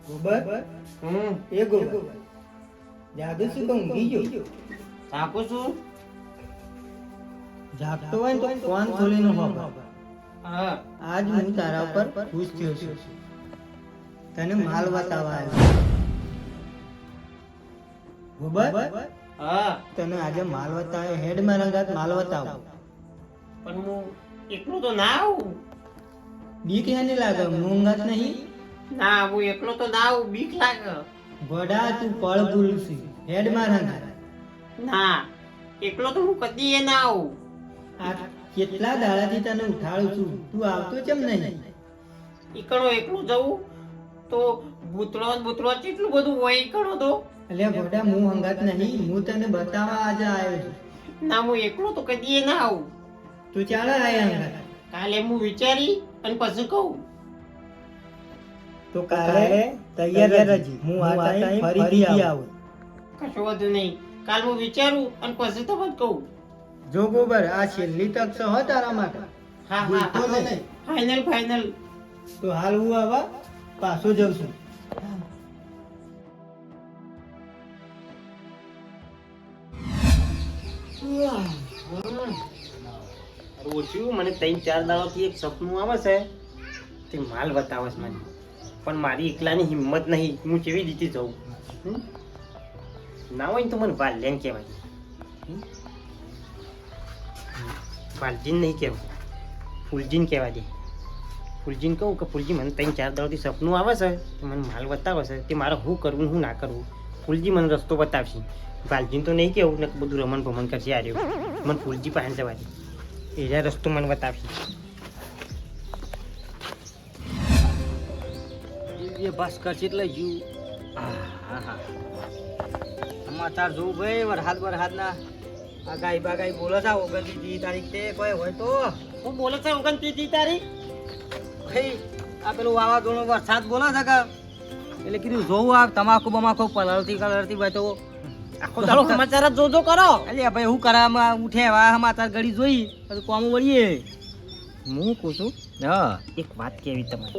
ગોબર એ ગોબર જાદુ શું કહું ગીજો થાકું છું. જાગતો હોય ને તો ફોન ખોલીને હોભળ. હા આજ હું તારા પર ખુશ થયો છું. તને માલ બતાવવા આવ્યો. ગોબર હા તને આજે માલ બતાવ્યો. હેડ મારા ગાત માલ બતાવ. પણ હું એકલો તો ના આવું. બીક એને લાગે મૂંગાત નહીં. ના હું એકલો તો ના આવું, બીક લાગે. ગોડા તું પળ ભૂલશી. હેડ મારા ગાત. ના એકલો તો હું કદી એ ના આવું. આ કેટલા દાડાથી તને ઉઠાડું છું, તું આવતો કેમ નહીં? ઈકણો એકલું જવું તો ભૂતળો ને ભૂતળો કેટલું બધું હોય ઈકણો તો. અલ્યા ગોડા હું હંગાત નહીં, હું તને બતાવવા આજે આવ્યો છું. ના હું એકલો તો કદી એ ના આવું. તું ચાલે આયા હંગાત. કાલે હું વિચારી અને પછી કહું. તો કાલે તૈયાર રહેજે. હું આ ટાઈમ ફરીથી આવું. કશું વધુ નહીં, કાલ હું વિચારું અને પછી તમને કહું. જો ગોબર આ છેલ્લી તક છે હો તારા માટે. હા ભૂલતો હા નહીં. Final final. તો હાલ હું આવા પાછો જઉં છું. ઓછું મને 3-4 દાડાથી એક સપનું આવે છે, તે માલ બતાવે છે મને. પણ મારી એકલાની હિંમત નહીં, હું કેવી રીતે જઉં? ના હોય ને તો મને વાલ્યાને કહેવાય. વાલજીને નહીં કહેવાય, ફૂલજીને કહેવા દે. ફૂલજીને કહું કે ફૂલજી મને 3-4 દાડાથી સપનું આવે છે, તે મને માલ બતાવે છે, તે મારે શું કરવું શું ના કરવું. ફૂલજી મને રસ્તો બતાવશે. વાલજીને તો નહીં કહેવું ને બધું રમણ ભમણ કરશે. આ રહ્યું મને ફૂલજી પાસે જવા દે, એ રસ્તો મને બતાવશે. એ બસ કરશે એટલે જુ સમાચાર જોવું ભાઈ. વરસાદ ના આગાહી બાગાહી બોલે છે. 29 તારીખ તે કોઈ હોય તો હું બોલે છે 29 તારીખ. ભાઈ આ પેલું વાવાઝોડું વરસાદ બોલે છે કે એટલે કીધું જોવું. આ તમાકુ બમાકુ પલળતી હોય તો આખો દાડો સમાચાર જ જોજો કરો. અલ્યા ભાઈ હું કરામાં ઉઠે આ સમાચાર ઘડી જોઈ પછી કોમ વળીએ. હું કહું છું હા એક વાત કેવી તમને.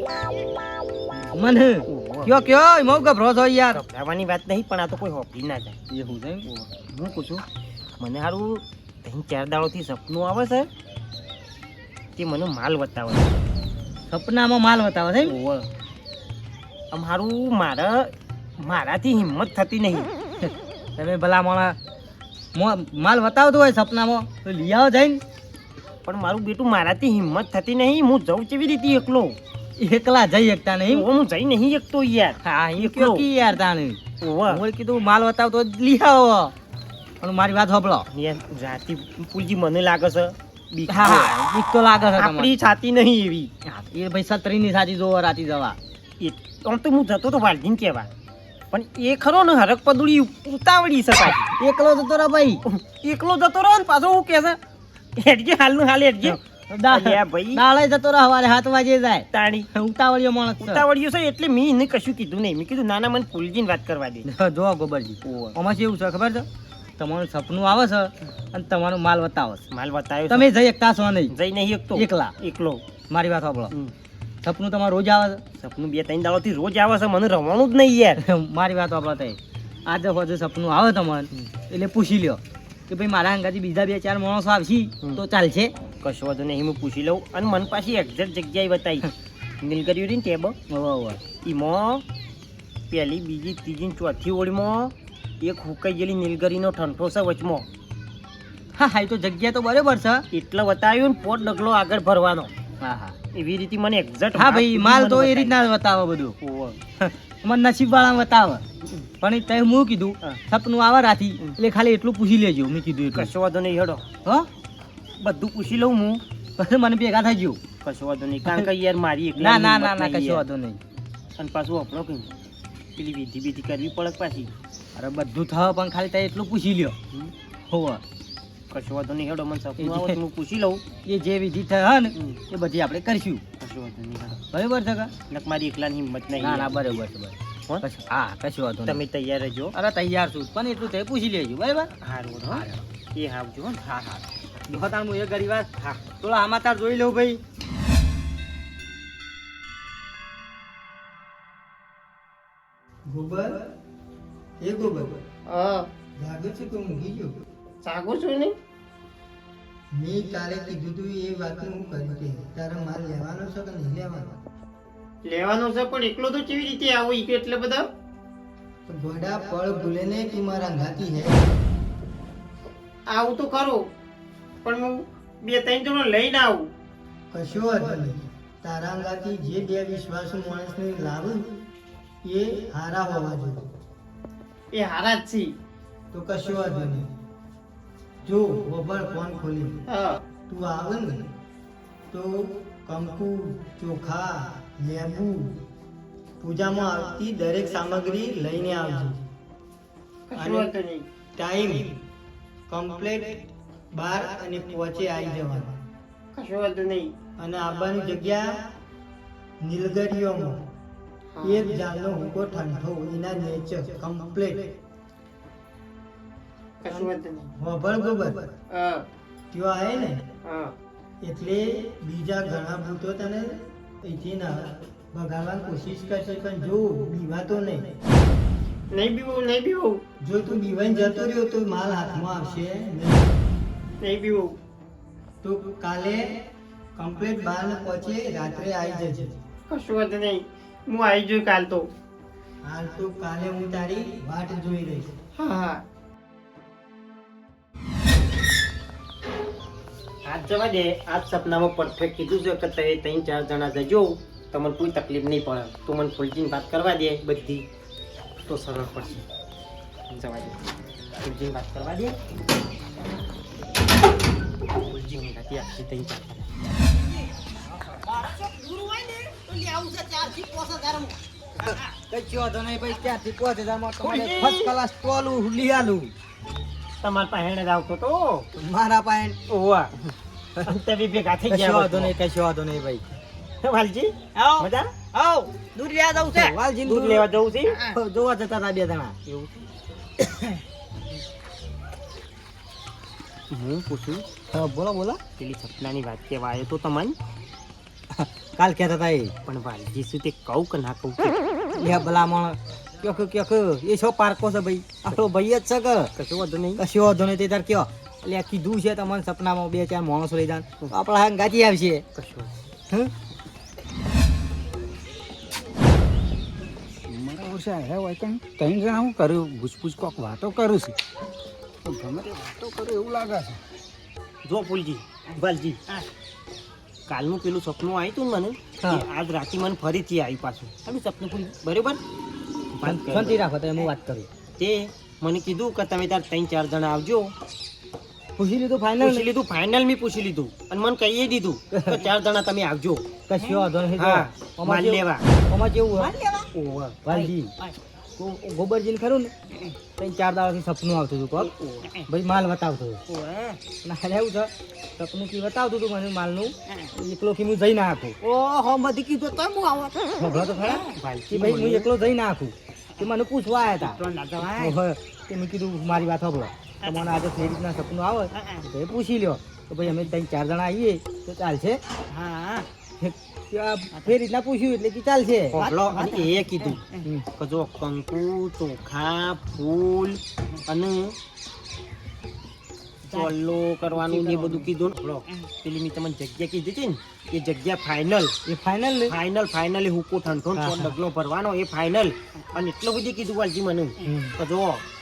મને કયો એમાં ગભરો છો યાર? ગભરાવાની વાત નહીં, પણ આ તો કોઈ હોપી ના જાય. એ હું છે હું કહું છું મને સારું 3-4 દાડોથી સપનું આવે છે, તે મને માલ બતાવે છે. સપનામાં માલ બતાવે છે. આમ સારું મારાથી હિંમત થતી નહીં. તમે ભલા માલ બતાવતો હોય સપનામાં તો લઈ આવો જઈને. પણ મારું બેટું મારાથી હિંમત થતી નહીં. હું જઉં કેવી રીતે એકલો? એકલા જઈ શકતા નહીં. હું જઈ નહીં એકતો યાર. હા એકલો. કી યાર તાને ઓવા હું કીધું માલ બતાવતો લઈ આવો. પણ મારી વાત સાંભળો. યાર જાતિ પુલજી મને લાગે છે બીક. હા બીક તો લાગે છે આપણી છાતી નહીં એવી. એ ભાઈ છત્રીની સાચી જોવો રાતી જવા. આમ તો હું જતો તો વાલજીને કહેવા, પણ એ ખરો ને હરક પદુડી ઉતાવળી શકાય. એકલો જતો રહે ભાઈ. એકલો જતો રહો ને પાછો હું કહે છે હેડજે હાલનું હાલ હેડજે. અલ્યા ભાઈ દાળે જતો રહે સવારે 7 વાગે જાય. તાણી ઉતાવળિયો માણસ છે. ઉતાવળિયો છે એટલે મેં એને કશું કીધું નહીં. મેં કીધું નાના મને ફૂલજીને વાત કરવા દે. જો ગોબરજી આમાં કેવું છે ખબર છે? તમારું સપનું આવે છે અને તમારું માલ બતાવે છે. માલ બતાવ્યો તમે જઈ શકતા છો નહીં. જઈ નહીં એકતો એકલો. મારી વાત સાંભળો. સપનું તમારું રોજ આવે છે. સપનું 2-3 દાડોથી રોજ આવે છે, મને રમવાનું જ નહીં યાર. મારી વાત સાંભળો તઈ આજે હોજે સપનું આવે તમારે એટલે પૂછી લ્યો કે ભાઈ મારા અંગાથી બીજા 2-4 માણસો આવશે તો ચાલશે. કશો વાંધો નહીં, હું પૂછી લઉં. અને મને પાછી એક્ઝેક્ટ જગ્યાએ બતાવી. નીલગરી રહી ને ટેબ એમાં પહેલી બીજી ત્રીજી ચોથી ઓળીમાં એક હુકાઈ ગયેલી નીલગરીનો ઠંઠો છે વચમાં. હા એ તો જગ્યા તો બરાબર છે. એટલે બતાવ્યું ને પોટ ડગલો આગળ ભરવાનો. હા એવી રીતે મને એક્ઝેક્ટ. હા ભાઈ માલ તો એ રીતના બતાવે બધું. મને નસીબ વાળા બતાવે. પણ તે હું કીધું સપનું આવે રાતી એટલે ખાલી એટલું પૂછી લેજો. મેં કીધું કશો વાંધો નહીં હેડો. હા બધું પૂછી લઉં હું. પછી મને ભેગા થઈ ગયું. કશો વાંધો નહીં, કારણ કે યાર મારી ના ના ના ના કશો વાંધો નહીં. અને પાછું આપણો કઈ પેલી વિધિ કરવી પડે પાછી. અરે બધું થવા પણ ખાલી તે એટલું પૂછી લ્યો. હોવા કશો વાંધો નહીં હેડો. મને સપનું આવે તો હું પૂછી લઉં. એ જે વિધિ થાય ને એ બધી આપણે કરીશું. કશો વાંધો નહીં હેડો. બરાબર છે કા? નક મારી એકલાની હિંમત નહીં. ના ના બરાબર છે બરાબર. હા કશો વાંધો નહીં. તમે તૈયાર રહેજો. અરે તૈયાર છું પણ એટલું તે પૂછી લેજો. બરાબર હારું એ આવજો. હા હા દોતાણ હું એ ગરી વાત. હા થોડા સમાચાર જોઈ લઉં ભાઈ. ગોબર એ ગોબર હા જાગો છે તો ઊંઘી ગયો. જાગો છું ને મેં કાલે કીધું તું એ વાતનું હું કરી કે તારા માલ લેવાનો છે કે નહીં લેવાનો? લેવાનો છે પણ એકલો તો કેવી રીતે આવો ઈ કે એટલે બધા તો ગોડા પળ ભૂલે ને તું મારા અંગાતી હે. આવું તો ખરું પણ હું 2-3 જણો લઈને આવું. કશો વાંધો નહીં. તારા અંગાથી જે બે વિશ્વાસુ માણસને લાવું એ હારા હોવા જોઈએ. એ હારા જ છે. તો કશો વાંધો નહીં. જો ગોબર ફોન ખોલી હા તું આવે ને તો કંકુ ચોખા લેબુ પૂજામાં આવતી દરેક સામગ્રી લઈને આવજો. કશું વાંધો નહીં. ટાઈમ કમ્પ્લીટ 12 અને 5 આવી જવાનું. કશું વાંધો નહીં. અને આવવાની જગ્યા નીલગરીઓમાં એક જાતનો હુકો ઠંઠો એના નેચર કમ્પ્લીટ કશું વાંધો નહીં. વભળ ગોબર હા ત્યો આવે ને હા એટલે બીજા ઘણા ભૂતો તને અહીંથી ના ભગાડવાની કોશિશ કરશે પણ જો બીવાતો નહીં. નહીં બીવું. જો તું બીવાઈને જતો રહ્યો તો માલ હાથમાં આવશે નહીં. નહીં બીવું. તો કાલે કમ્પ્લીટ 12 ને 5 રાત્રે આવી જજે. કશું વાંધો નહીં. હું આવી જોઈ કાલ તો. હાલ તો કાલે હું તારી વાટ જોઈ રહીશ. હા હા આજ જવા દે. આજ સપનામાં પરફેક્ટ કીધું છે કે તમે 3-4 જણા જજો તમને કોઈ તકલીફ નહીં પડે. તું મને ફૂલજીની વાત કરવા દે બધી તો સરળ પડશે. જવા દે ફૂલજીની વાત કરવા દે. ફૂલજીની વાત આખી 3-4 કશો વાંધો નહીં ભાઈ. ત્યાંથી 5000 માં તમારે ફર્સ્ટ ક્લાસ ટોલું લઈ આલું. તમારા પાસે જ આવતો તો મારા પાસે ઓવા તમે ભેગા થઈ કશો ગયા વાંધો નહીં, કશો વાંધો નહીં ભાઈ. વાલજી આવો મજા આવો દૂધ લેવા જવું છે. વાલજી દૂધ લેવા જવું છે. જોવા જતા હતા 2 જણા. એવું હું પૂછું હા બોલો બોલો. પેલી સપનાની વાત કેવા આવ્યો તો તમને કાલ કહેતા હતા એ પણ વાલજી શું તે કહું કે ના કહું કે લે ભલામણ ક્યોક એ છો પારકો છે ભાઈ. આપણો ભાઈ જ છે કે કશું વાંધો નહીં. કશો વાંધો નહીં. તે તાર કયો એટલે આ કીધું છે તમને સપનામાં 2-4 માણસો લઈ જાન આપણા હાથ ગાતી આવશે. કશું હં? મારા વર્ષે આવ્યા હોય કંઈ 3 જણા હું કર્યું પૂછપૂછ કોક વાતો કરું છું તો ગમે તે વાતો કરું એવું લાગે છે. જો ફૂલજી વાલજી કાલનું પેલું સપનું આવ્યું હતું ને મને હા. એ આજ રાતે મને ફરીથી આવ્યું પાછું આવ્યું સપનું ફૂલ બરોબર વાત કરી. શાંતિ રાખો તો હું વાત કરું. તે મને કીધું કે તમે તાર 3-4 જણા આવજો. પૂછી લીધું ફાઇનલ? પૂછી લીધું ફાઇનલ મેં પૂછી લીધું અને મને કહીએ દીધું કે 4 જણા તમે આવજો. કશો વાંધો નહીં. હા આમાં માલ કેવું- લેવા. આમાં કેવું હોય ઓવા. વાલજી તો ગોબરજીને ખરું ને 3-4 દાડાથી સપનું આવતું હતું કોક ભાઈ માલ બતાવતો હતો. ના એવું છે સપનું કી બતાવતું હતું મને માલનું એકલો કી હું જઈ ના આખું. ઓહો મધી કીધું તો હું આવો ખબર તો ખરા વાલજી કે ભાઈ હું એકલો જઈ ના આખું. તે મને પૂછવા આવ્યા હતા. ઓહો, તે મેં કીધું મારી વાત સાંભળો તમને આજે જે રીતના સપનું આવે તો એ પૂછી લ્યો તો ભાઈ અમે 3-4 જણા આવીએ તો ચાલશે. હા એ રીતના પૂછ્યું એટલે કે ચાલશે. હોભળો, અને એ કીધું કે જો કંકુ ચોખા ફૂલ અને ચોલ્લો કરવાનું ને એ બધું કીધું ને. હોભળો, પેલી મેં તમને જગ્યા કીધી હતી ને એ જગ્યા ફાઇનલ એ ફાઇનલ ને ફાઇનલી હુકો ઠંઠો ને ડગલો ભરવાનો એ ફાઇનલ. અને એટલું બધું કીધું વાલજી મને કે જો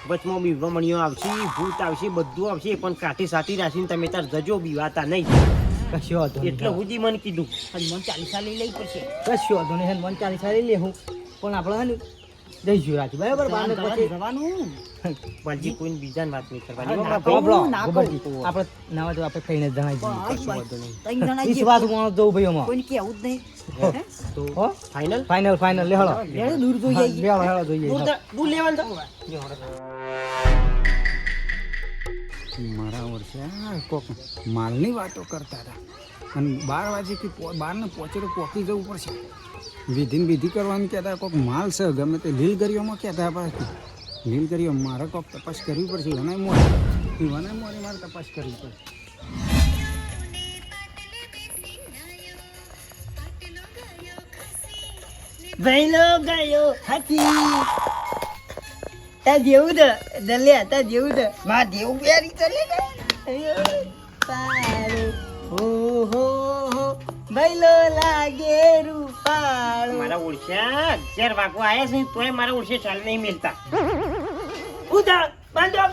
વચમાં બીવમણીઓ આવશે ભૂત આવશે બધું આવશે પણ કાઠી સાથી રાખીને તમે તાર જજો બીવાતા નહીં. કશો વાંધો નહીં. એટલે સુધી મને કીધું કશો વાંધો નહીં. મન 40 લઈ લેવું પણ આપણે હે ને જઈશું રાતે બરાબર. બારને પછી વાલજી કોઈને બીજાને વાત નહીં કરવાની. ગોબરો, ગોબરજી, આપણે નાવા જો આપણે થઈને જણાઈ દઈએ. કશું વાંધો નહીં. વિશ્વાસ માણસ જવું ભાઈ અમાર. તો હો ફાઇનલ ફાઇનલ લે હળો દૂર જોઈએ. હેળો જોઈએ. દૂધ લેવાનું તો મારા વર્ષે આ કોક માલની વાતો કરતા હતા અને 12 વાગે કે 12 ને પહોંચે તો પહોંચી જવું પડશે. વિધિ કરવાનું કહેતા કોક માલ છે ગમે તે લીલગરીઓમાં કહેતા પાછું લીલગરીઓ મારે કોક તપાસ કરવી પડશે. વનાય મોરી મારે તપાસ કરવી પડશે. ભઈલો ગયો હાથી તા જેવું તો દલ્યા તા જેવું તો માં દેવું બેરી ચલે પારો હો હો હો ભઈલો લાગે રૂપાળો મારા ઓળખ્યા 11 વાગવા આયા છે તોય મારા ઓળખે ચાલ નહીં મિલતા ઉધા બાંધો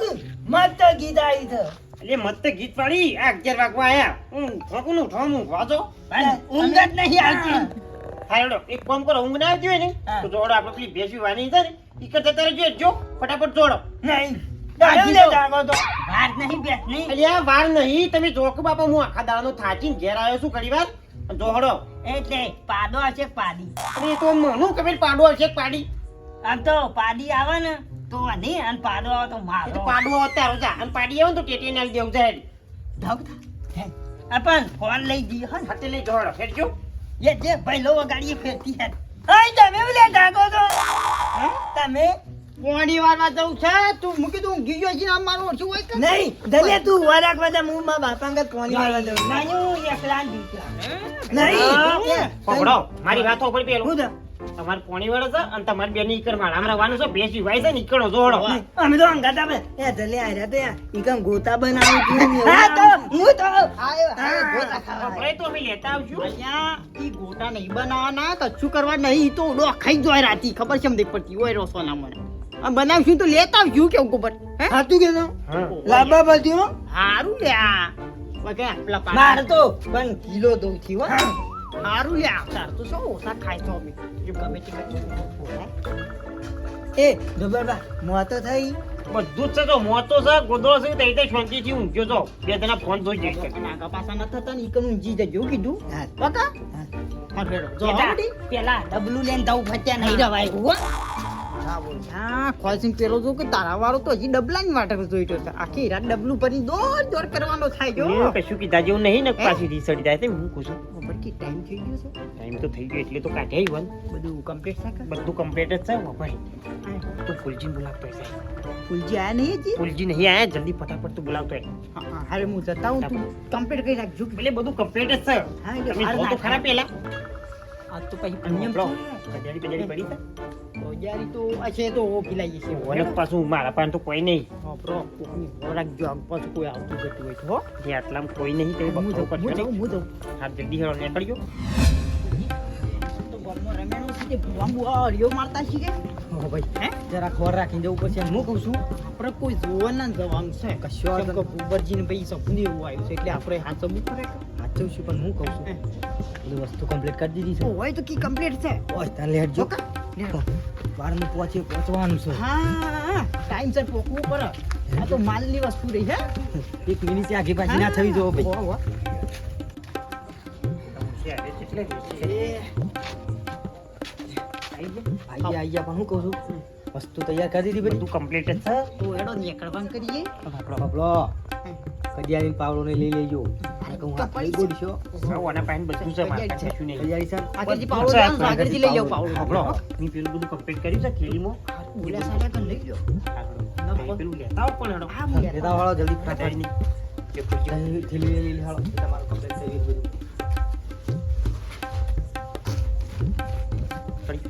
મત ગીત આવી તો એટલે મત ગીત પાડી આ 11 વાગવા આયા હું ઠોકું ઠોમું વાજો ઊંઘ જ નહીં આવતી હાલો એક કામ કરો ઊંઘ ના આવતી હોય ને તો જોડો આપણે પેલી ભેંસી વાની છે ને ઈ કરતા તારે જો ફટાફટ જોડો નહીં દાજી તો. વાર નહીં બેસ નહીં અલ્યા વાર નહીં તમે જોક બાપા હું આખા દાડાનો થાચીને ઘેર આવ્યો છું ઘણી વાર જોડો એટલે પાડો હશે પાડી અરે તો મનું કબીર પાડો હશે કે પાડી આમ તો પાડી આવે ને તો નહીં અને પાડો આવે તો એ મારો તો પાડવો અત્યારે જા અને પાડી આવે ને તો ટેટી નાલ દેવું જાય આપણ ફોન લઈ જઈએ હો ને હાથે લઈ જોડો ફેરજો એ જે ભાઈ લો ગાડી ફેરતી હે આય તમે ઓલે ઢાકો તો તમે પોણી વારમાં જવું છે તું મૂકી તું ઊંઘી ગયો છે ને આમ મારું ઓછું હોય કે નહીં દલે તું વરાક વાદા હું માં બાપા અંગત કોની વાળવા દઉં મારું એકલા દીકરા નહીં પકડો મારી વાતો ઉપર પેલું હું તો તમારે પોણી વાળો છે અને તમારી બેન ઈકર માળ આમ રવાનું છે ભેંસી વાય છે ને ઈકડો જોડો અમે તો અંગાતા બે એ દલે આર્યા તો યાર ઈકમ ગોતા બનાવું છું હા તો હું તો આયો ગોતા ખાવા આપણે તો અમે લેતા આવશું અહીંયા ઈ ગોટા નહીં બનાવવાના કશું કરવા નહીં ઈ તો ઓડો ખાઈ જોય રાતી ખબર છે દેખ પડતી હોય રોસોના મને આ બનાવશું તો લેતા આવશું કેવું ખબર હે હાતું કેતો હા લાંબા બધી હો હારું લ્યા વગે પેલા માર તો પણ કિલો દઉં છું હો હારું લ્યા તાર તો શું ઓછા ખાય તો અમે જો ગમે તે એ દબરબા મોતો થઈ બધું જ છે તો મોતો છે ગોદડો છે તે તે શાંતિથી ઊંઘ્યો છો બે જણા ફોન જોઈ જાય છે નાગા પાસા ન થતા ને ઈ કનું જી જજો કીધું હા બકા હા. ફરેડો જો બેટા. આવડી પેલા ડબલું લેન દઉં ફત્યા નહીં રવાય હો હા બોલ હા ખોલસીન પેલો જો કે તારા વાળો તો હજી ડબલાની વાટક જોઈતો છે આખી રાત ડબલું ભરી દોડ કરવાનો થાય જો મેં કશું કીધા જેવું નહીં ને પાછી રીસડી જાય છે હું કહું છું ખબર કે ટાઈમ થઈ ગયો છે ટાઈમ તો થઈ ગયો એટલે તો કાઢ્યા ઈવન બધું કમ્પ્લીટ થાય કે બધું કમ્પ્લીટ જ છે ભાઈ તું ફૂલજીને બોલાવતો છે ફૂલજી આયા નહીં હજી ફૂલજી નહીં આયા જલ્દી ફટાફટ તું બોલાવતો હોય હા હા હારે હું જતા હું તું કમ્પ્લીટ કરી નાખજો એટલે બધું કમ્પ્લીટ જ છે હા એટલે તમે જો તો ખરા પેલા આ તો પછી અન્યમ બ્રો કજાડી પડી છે ઓજારી તો આ છે તો ઓ ખીલાઈએ છે ઓને પાછું મારા પાસે તો કોઈ નહીં હા બ્રો કોકની રાખજો આમ પાછું કોઈ આવતું જતું હોય તો હો જે આટલામાં કોઈ નહીં તે હું બકરો જાઉં કરશે હું જાઉં હા જલ્દી હેડો નીકળજો તો ગોળમાં રમેણું છે તે ભૂવા બુવા હરિયો મારતા છે કે હો ભાઈ હે જરા ખબર રાખીને જવું પડશે હું કહું છું આપણે કોઈ જોવા ના જવાનું છે કશો કે ભૂબરજીને ભાઈ સપનું એવું આવ્યું છે એટલે આપણે હાચવવું પડે હાચવશું પણ હું કહું છું બધી વસ્તુ કમ્પ્લીટ કરી દીધી છે હોય તો કી કમ્પ્લીટ છે ઓય તારે લેટજો બારનું પહોંચવાનું છે હા ટાઈમ સર પોકવું પડે આ તો માલની વસ્તુ રહી છે એક મિનિટ આગી પાછી ના થવી જો ભાઈ આઈ ગયા પણ હું કહું છું વસ્તુ તૈયાર કરી દીધી બધું કમ્પ્લીટ જ છે તો એડો નીકળવાનું કરીએ આપણો કડિયાની પાવડો ને લઈ લેજો હું હાથ લઈ ગોડશો સૌ આના પાસે બધું છે મારા પાસે કશું નહીં કડિયાની સર આગળથી પાવડો લાવો, આગળથી લઈ જાઓ પાવડો આપણો મેં પેલું બધું કમ્પ્લીટ કર્યું છે ખેલીમાં બોલ્યા સાડા કન લઈ લો પેલું લેતા આવો પણ હેડો હા હું લેતા વાળો જલ્દી કદાચ નહીં કે ફૂલજી થેલી લઈ હાલો તમારું કમ્પ્લીટ થઈ ગયું બધું ફરી.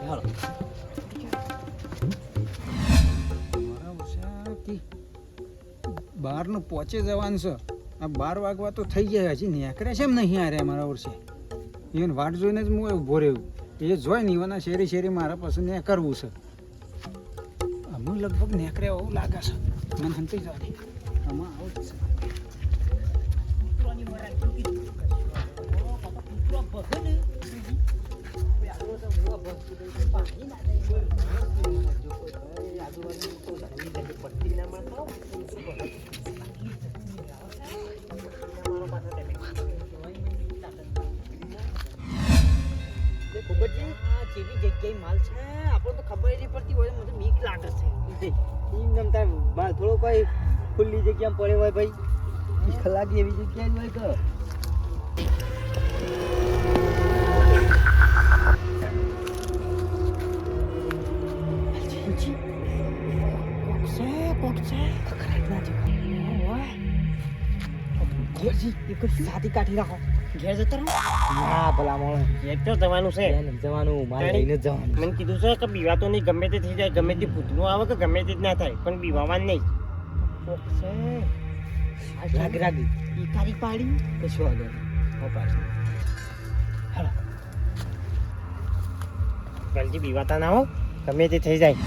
હાલો બહારનું પહોંચે જવાનું છે આ 12 વાગવા તો થઈ ગયા હજી નીકળે છે એમ નહીં આરે અમારા વર્ષે એને વાટ જોઈને જ હું ઊભો રહ્યો એ જોઈ ને એવાના શેરી શેરી મારા પાસે ને કરવું છે અમે લગભગ નીકળે એવું લાગે છે મને હંતી જવા દે આમાં આવું જ છે માલ છે આપણને તો ખબર નહીં પડતી હોય મને બીક લાગે છે એમ નમતા માલ થોડો કોઈ ખુલ્લી જગ્યામાં પડે હોય ભાઈ બીક લાગે એવી જગ્યા હોય કે કોક છે ખખડાટ ના છે ગોબરજી એક સાદી કાઢી રાખો ઘેર જતો રહો ના ભલા મોણ ઘેર તો જવાનું છે ઘેર નથી જવાનું મારે લઈને જ જવાનું મને કીધું છે કે બીવાતો નહીં, ગમે તે થઈ જાય, ગમે તે ભૂતનું આવે કે ગમે તે જ ના થાય, પણ બીવામાં નહીં. કોક છે રાગ રાગ ઈ તારી પાડી કશું આગળ હો પાડી હાલો ગલજી બીવાતા ના હો, ગમે તે થઈ જાય.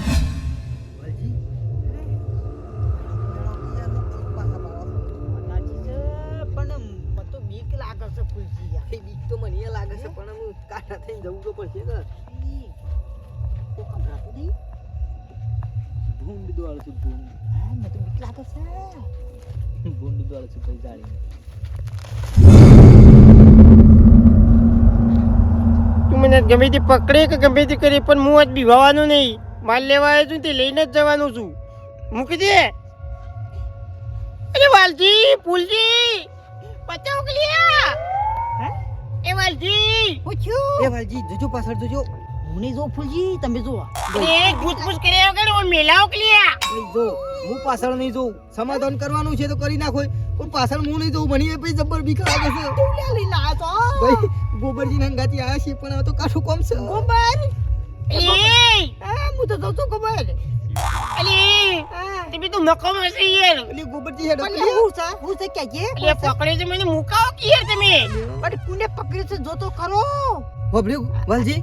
તું મને ગમે તે પકડે કે ગમે તે કરે, પણ હું આજ બીવાવાનું નહીં. માલ લેવા આવ્યો છું તે લઈને જ જવાનું છું. મૂકી દે. અરે વાલજી, ફૂલજી, બચાવ કલિયા. એ વાલજી, એ વાલજી જોજો પાછળ જોજો હું નહીં જોઉં ફૂલજી તમે જો એ પૂછપૂછ કર્યા વગર ઓ મેલાઓ કલિયા. જો હું પાછળ નહીં જોઉં સમાધાન કરવાનું છે તો કરી નાખો પણ પાછળ હું નહીં જોઉં મને પછી જબર બીક લાગે છે ભાઈ ગોબરજી ના અંગાથી આયા છે પણ હવે તો કાઠું કોમ છે ગોબર એ હું તો જોઉં છું ગોબર અલી તમે તો નકમ હશે યાર. અલી ગોબરજી હેડો હું છે કે અલી પકડે છે મને મુકાઓ કે યાર તમે. અરે કોને પકડે છે જો તો કરો હોબલ્યું વાલજી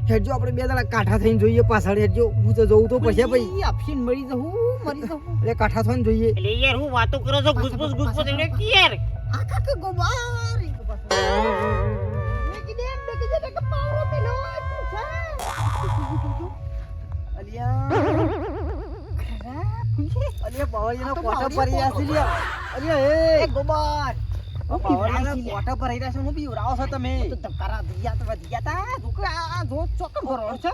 હેડજો આપણે બે દાડા કાઠા થઈને જોઈએ પાછળ હેડજો હું તો જોઉં તો પછી ભાઈ આપશીન મરી જવું એટલે કાઠા થઈને જોઈએ એટલે યાર હું વાતો કરો છો ગુસપુસ એટલે કે યાર. આ કાકે ગોબર મેકી દે કે પાવરો પેલો અલિયા પાવળીનો કોઠો પરી રહ્યા છે અલિયા એ ગોબર પાવળીનો કોઠો પરી રહ્યા છે હું બી ઉરાવો છો તમે તો ધક્કારા દિયા તા આ જો ચોકમ ભરો છે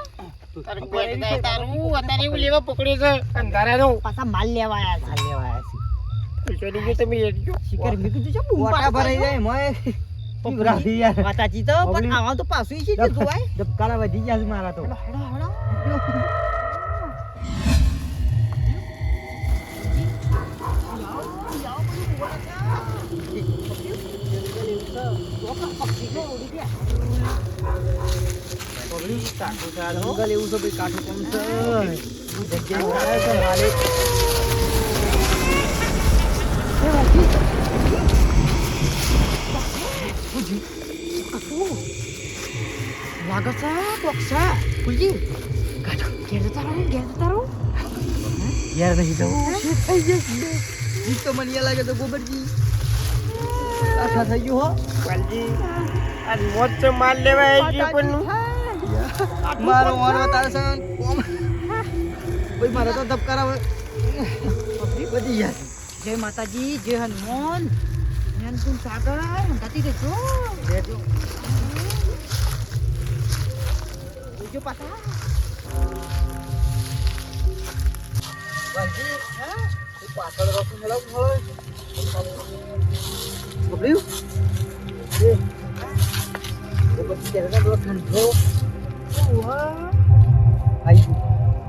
તારું પેટ જાય તારું અત્યારે એવું લેવા પકડ્યો છે અંધારાનો. પાછા માલ લેવા આયા છે ચડી ગયો તમે હેડજો. શિકાર મીકી જો કોઠા ભરાઈ જાય મોય ઉરાવી યાર માતાજી તો પણ આવા તો પાછું છે જે જોવાય ધક્કારા વધી ગયા છે મારા તો જંગલ એવું છે ભાઈ કાઠું કોમ છે જગ્યાએ છે માલિક લાગે છે બોક્સા ફૂલજી કાઠું ઘેર જતા રહો યાર નહીં જવું થઈ જશે જીત તો મને લાગે તો ગોબરજી આખા થઈ ગયું હો વાલજી આજ મોજ છે માલ લેવા આવી ગયો પણ મારો મારો તારે સન કોમ ભાઈ મારે તો ધબકારા બધી યાર જય માતાજી જય હનુમાન જ્ઞાન તું સાગર હંગાતી રહેજો જો પાછા વાલજી હા પાછળ રોક મેળવ બબલ્યુ એ ઓ બચ્ચી તેરા દો ઠંડો ઓવા આઈ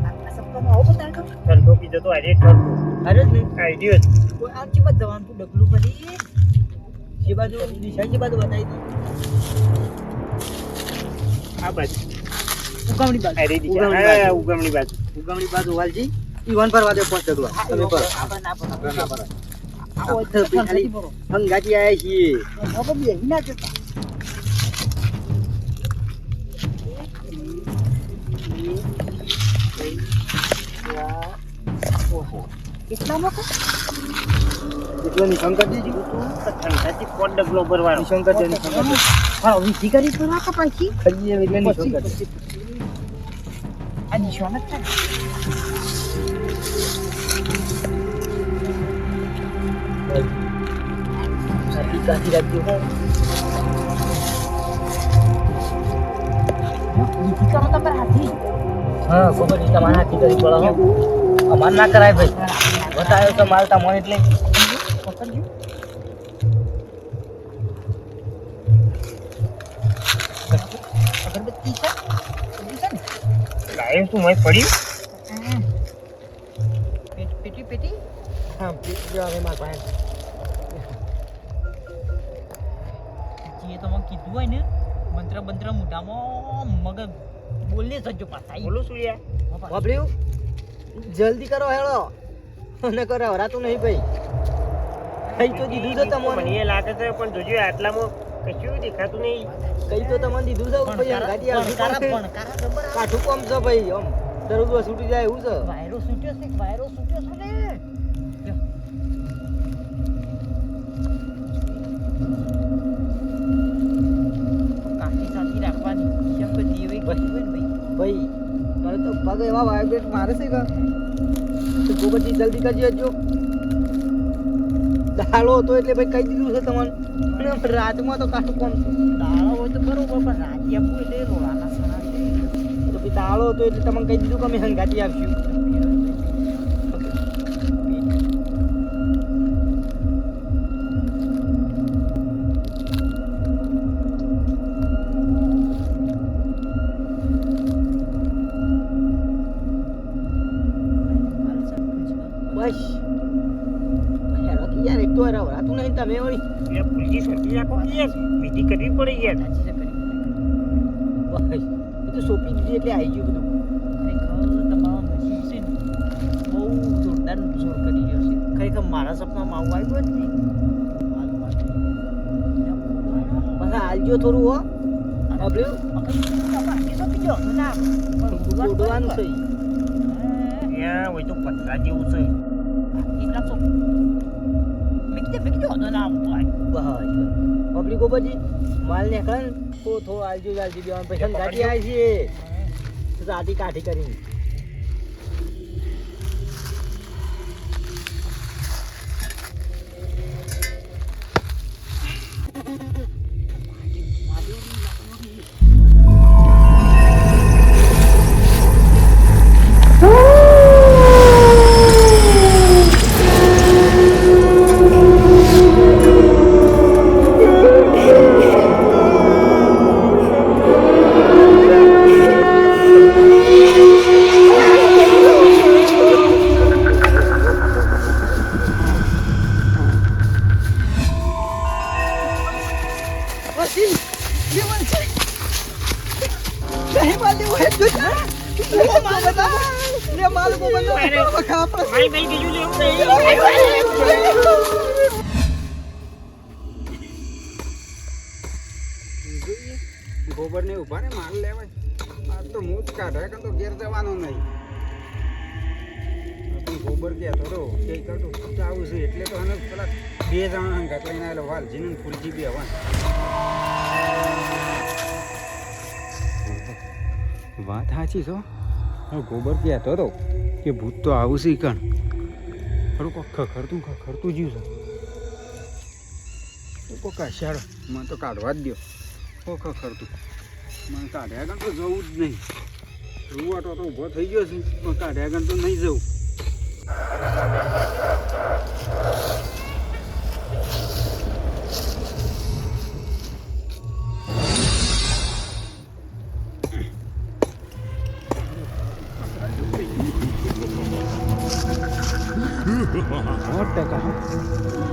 આ સબ તો આવો બતા કે ઠંડો પીધો તો અરે ઠંડો અરે ને આઈડિયો કોઈ આ ચી બાજુ જવાનું તું ડગલું ભરી જે બાજુ દિશા જે બાજુ બતાઈ દી આ બાજુ ઉગામણી બાજુ અરે દીકરા ઉગમણી બાજુ વાલજી ઈવન પર વાદે પહોંચ દો તમે પર આવો તો ખાલી હંગાતી આયા છીએ હવે બે ના જતા કેટલા મોકો એટલો નિશંકર દીજી ઠંડાથી કોટ ડબલો ભરવાનો. નિશંકર દે નિશંકર હા વિધિ કરી તો ના કપાઈ ખરી એટલે નિશંકર આ નિશાન જ છે સાથી કાઢી રાખજો હો વિધિ કરો તો પર હાથી હા ખબર નહીં તમારા હાથી કરી પડો હો અમાર ના કરાય ભાઈ બતાયો તો માલ તા મોન એટલે પકડજો અગરબત્તી છે લાયો તું મેં પડ્યું પેટી પેટી હા પેટી જો હવે મારા પાસે જે તમે કીધું હોય ને મંત્ર બંત્ર મોઢામાં મગજ બોલે સજ્જો પાછા બોલું સૂર્યા વાપર્યું જલ્દી કરો હેળો અને કરે હરાતું નહીં ભાઈ કઈ તો દીધું છે તમને મને એ લાગે છે પણ જોજો આટલામાં કશું દેખાતું નહીં. કઈ તો તમને દીધું છે ભાઈ અંગાતી આવશે કાઠું કોમ છે ભાઈ આમ દરરોજ છૂટી જાય એવું છે વાયરો છૂટ્યો છે ને કાકી સાથી રાખવાની કેમ કે દેવે કીધું હોય ને ભાઈ ભાઈ મારે તો પગ એવા વાઇબ્રેટ મારે છે કે તો ગોબરજી જલ્દી કરજો જો દાળો હતો એટલે ભાઈ કઈ દીધું છે તમને અને રાતમાં તો કાઠું કોમ છે દાળો હોય તો બરોબર પણ રાતે આપવું એટલે રોલાના સણા તો ભાઈ દાળો હતો એટલે તમને કહી દીધું કે અમે હંગાતી આપશું બસ હેડો કે યાર એક તો હરાતું નહીં તમે વળી એ ફૂલજી સોંપી રાખો કે યાર વિધિ કરવી પડે યાર. બસ એ તો સોંપી દીધી એટલે આવી ગયું બધું તમારો નસીબ છે ને બહુ જોરદાર જોર કરી રહ્યો છે ખરેખર મારા સપનામાં આવું આવ્યું જ નહીં પાછા હાલજો થોડું હો અબલ્યું ઉડવાનું છે ત્યાં હોય તો પથરા જેવું છે. બસ પબ્લિક ગોબરજી માલ ને ખણ તો થોડો આલજો આલજી દેવાનું પછી ગાડી આવી છે રાતી કાઠી કરીને મારી ભાઈ બીજું લેવું નહીં. ગોબર ને ઉભા ને માલ લેવાય આ તો હું જ કાઢાય તો ઘેર જવાનો નહીં પણ ગોબર કહેતો હતો કે કરતો આવું છે એટલે તો અને પેલા બે જણા હંગાત લઈને આવેલો વાલજી ને ફૂલજી બી હવા વાત સાચી છો ગોબર કહેતો હતો કે ભૂત તો આવું છે કણ થોડું કોક ખખડતું જીવ છે કોક કશાળો મને તો કાઢવા જ દો કોક ખખડતું મને કાઢ્યા ગણ તો જવું જ નહીં રૂવાટો તો ઊભો થઈ ગયો છે પણ કાઢ્યા ગણ તો નહીં જવું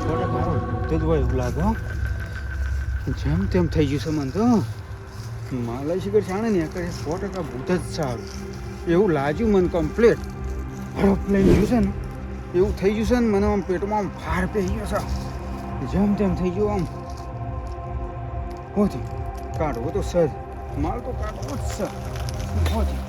એવું લાગે જેમ તેમ થઈ ગયું છે મને તો માલય શિખર જાણે ને કરે 100% ભૂત જ સારું એવું લાગ્યું મને કમ્પ્લીટ એરોપ્લેન ગયું છે ને એવું થઈ ગયું છે ને મને આમ પેટમાં આમ ફાર પી ગયો છે જેમ તેમ થઈ ગયું આમ હોતી કાઢવો તો સજ માલ તો કાઢવો જ છે હોતી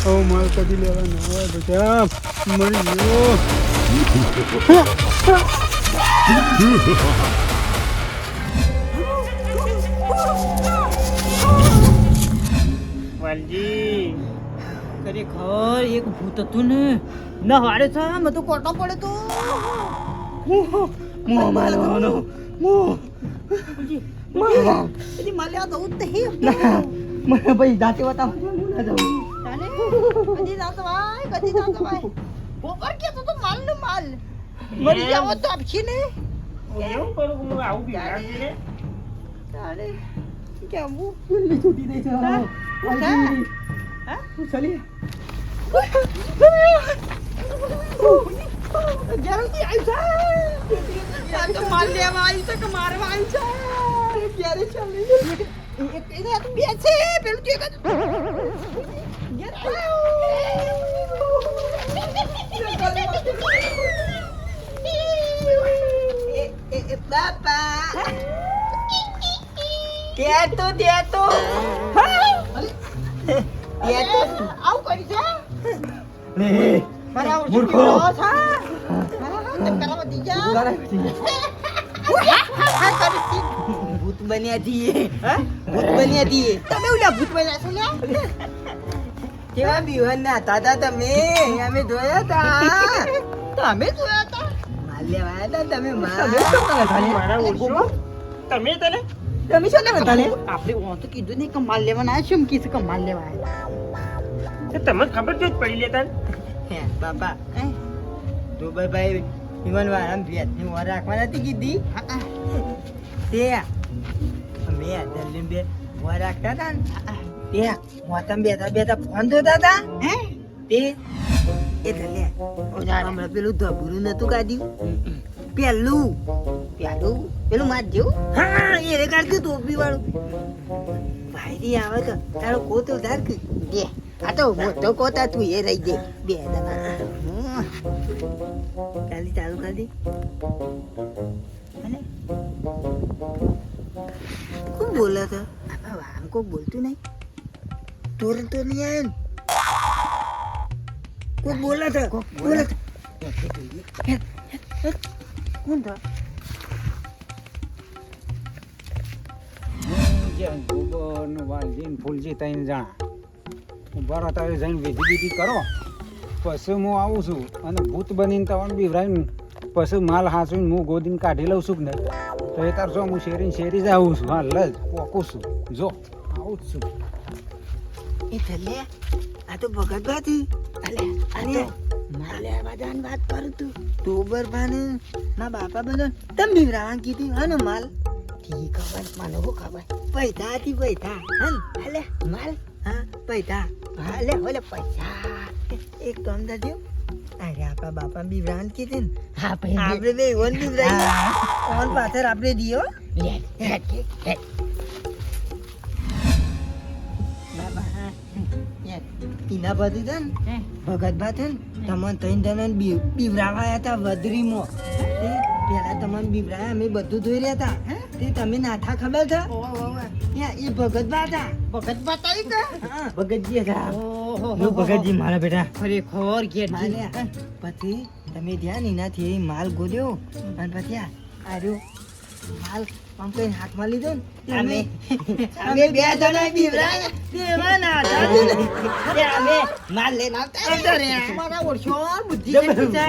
હવે માલ કદી લેવા ના આવે બેટા મરી ગયો વાલજી ખરેખર એક ભૂત હતું ને ના હારે છે મેં તો કોટો પડે તો મોં માલવાનો મોં પછી માલ્યા દઉં જ નહીં ના મને ભાઈ દાંતે બતાવો હું ના જાઉં તાને કદી જાતો ભાઈ કદી જાતો ભાઈ ગોબર કે તો માલ ને માલ મરી જાવ તો આપછી ને એવું કરું કે હું આવું બિહારજી ને તારે કેમ હું જલ્દી છૂટી દે છે હા? હા હું ચલી જલ્દી આવી જા તો માલ લેવા આવી છે કે મારવા આવી છે ક્યારે ચાલી એક એને તું બે છે પેલું જે કદ બાપા દેતો દેતો આવું કરી છે રે બરાબર મૂર્ખો. ભૂત બન્યા છીએ ભૂત બન્યા છીએ તમે ઓલા ભૂત બન્યા છો લ્યા કેવા બીવન ના હતા તમે અમે જોયા હતા તમે જોયા હતા માલ લેવા આવ્યા હતા તમે મારા ઓળખો તમે તને તમે શું લેવા તને આપણે હું તો કીધું નહીં કે માલ લેવાના આવ્યા શું કીધું કે માલ લેવા આવ્યા તમને ખબર જ પડી લેતા બાપા દુબઈભાઈ ઈવન વાળા ભેટ ની ઓર રાખવા નથી કીધી તે અમે દલ્લી બે ઓર રાખતા હતા ને તે મોતમ બેઠા બેઠા ફોન ધોતા હતા તે એ ધલે હમણાં પેલું ધબુરું નતું કાઢ્યું પેલું પેલું માર જેવું હા એ રે કાઢતું ટોપી વાળું ભાઈ આવે તો તારો કોતો ધાર કે દે આ તો મોટો કોતા તું એ રહી દે બે દના કાલી ચાલુ કરી દે અને કોણ બોલા था આમ કોઈ બોલતું નહીં તોર તો નહીં આયન કોઈ બોલા था બોલા था કોણ था ગોબર ને વાલજી ને ફૂલજી ત્રણ જણા ઉભા તારે જઈને વિધિ વિધિ કરો પછી હું આવું છું અને ભૂત બનીને તમને બીવરાઈને પછી માલ હાંસવીને હું ગોદીને કાઢી લઉં છું કે નહીં તો એ તાર જો હું શેરી જ આવું છું હા લજ પોકું છું જો આવું જ છું એ થલે આ તો ભગત બાથી અલે અને માલે બધાન વાત કરું તું ટોબર બાને ના બાપા બધો તમ બીવરાવાન કીધી હનો માલ ઠીક ખબર મને હો ખબર પૈસા થી પૈસા હન અલે માલ હા પૈસા હાલે હોલે પૈસા એક કામ દાજો અરે આપા બાપા બીવરાવાન કીધી ને હા ભાઈ આપણે બે ઓન બીવરાઈ ઓન પાછળ આપણે દિયો લે બાબા ઈના બધી છે ને ભગત બા છે ને તમને ત્રણ જણાને બીવરાવાયા હતા વદરીમાં તે પેલા તમને બીવરાયા અમે બધું જોઈ રહ્યા હતા તે તમે નાથા ખબર છે એ ભગત બા હતા ભગત બતાવી કે હા ભગતજી હતા ઓહો ભગતજી મારા બેટા ખરેખર ઘેરજી પછી તમે ધ્યાન એનાથી માલ ગોલ્યો અને પછી આ રહ્યો માલ આમ કઈ હાથમાં લીધો ને તે અમે બે જણા બીવરાયા તે એમાં નાથા તે અમે માલ લઈને આવતા રહ્યા મારા ઓળશો બુદ્ધિ કેટલી છે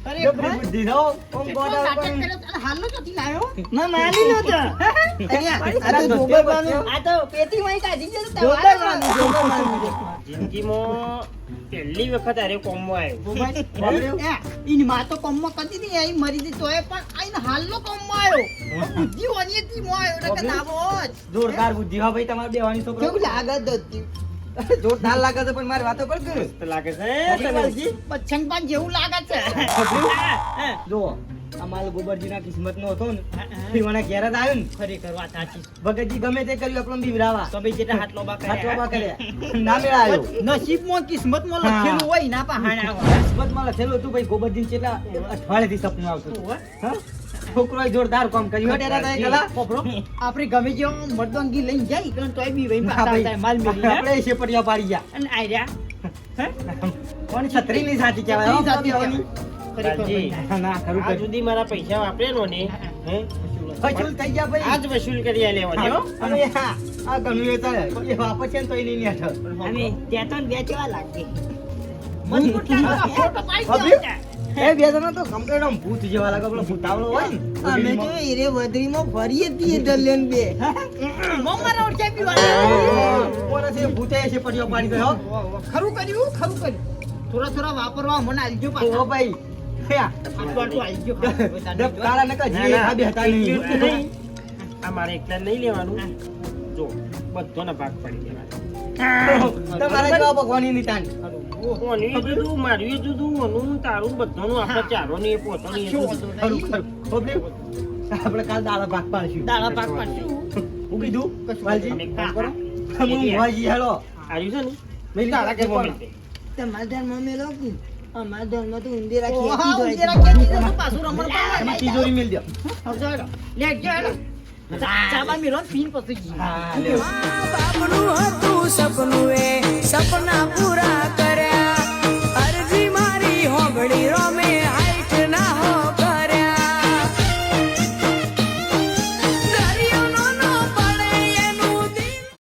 ખરેખર બુદ્ધિ નો ઓમ ગોડા નાટક કરે તો હાલનો ચોથી લાયો માં માલી નતો અહીંયા આ તો જોબરવાનું આ તો પેટી માં કાઢી દે તો જોબરવાનું જિંદગીમાં પહેલી વખત અરે કોમો આવ્યો એની માં તો કોમમાં કરતી હતી એ મરી ગઈ તોય પણ આઈને હાલનો કોમમાં આવ્યો બુદ્ધિ ઓની હતી મો આવ્યો ને દાવો જોરદાર બુદ્ધિ હા ભાઈ તમારે બેવાની છોકરો કેવું લાગે દત્તી જોરદાર લાગે છે પણ મારી વાતો કર કે મસ્ત લાગે છે બચ્ચન પણ જેવું લાગે છે જો અમાલ ગોબરજીના કિસ્મત નો હતો ને પીવાના ઘેર જ આવ્યો ને ખરેખર વાત સાચી ભગતજી ગમે તે કર્યું આપણને બીવરાવા તમે જેટલા હાથ લોબા હાથોબા કર્યા ના મેળા આવ્યો નસીબમાં કિસ્મતમાં લખેલું હોય ના પહાણા હોય કિસ્મતમાં લખેલું હતું ભાઈ ગોબરજી કેટલા અઠવાડિયેથી સપનું આવતું હતું હા છોકરોએ જોરદાર કામ કર્યું હો ટેરા તાય ગલા પોપરો આપણે ગમે જેવો મર્દોંગી લઈને જાય કે તોય બી વઈ ના પાછા ભાઈ, થાય માલ મેલી આપણે શેપટિયા પાડી ગયા અને આર્યા કોની છત્રીની સાચી કહેવાય હો, સાચી કહેવાની. લાલજી, ના ખરું આ સુધી મારા પૈસા વાપરેલો ને હે વસૂલ થઈ ગયા ભાઈ. આજ વસૂલ કરી આ લેવાની હો અને આ ઘણું એ ચાલે. એ વાપસ છે ને તોય નહીં નેઠો. અમે ત્યાં તો બે કેવા લાગે મજબૂત લાગે ફોટો પાડી બાપી, એ બે જણા તો કમ્પ્લીટ આમ ભૂત જેવા લાગે. પેલો ભૂતાવળો હોય ને અમે તો એરે વધરીમાં ફરીએ છીએ દલેન બે મમ્મા રોડ પીવા કોના છે ભૂતે છે પડીઓ પાડી ગયો. ખરું કર્યું થોડા થોડા વાપરવા મને આલજો ઓ પાછા ભાઈ હે, આટલું આટલું આલજો ડબ કાળા નકા જે ખાબે હતા નહીં. એટલું નહીં. આ મારે એકલા નહીં લેવાનું જો બધાના ભાગ પડી દેવાના તમારે કેવા ભગવાનની નિતાન. ઓની જુદું મારું જુદું ઓનું તારું બધાનું આપણે ચારો ને એ પોતો ને એ જુદું. ખરું ખરું. બાપલી, આપણે કાલ દાડા ભાગ પાડશું. દાડા પાક પાડશું હું કીધું વાલજી તમે એક કામ કરો. હું વાજી હેલો આર્યું છે ને મેં દાડા કે એમાં મેલ દે. તમારા ધર્મમાં મેલો કે અમારા ધર્મમાં તો ઉંદેરા પાછું રમણ તમે તિજોરી મેલ દો. લે ચાબા મેલો પીન પછી હા લે. બાપડું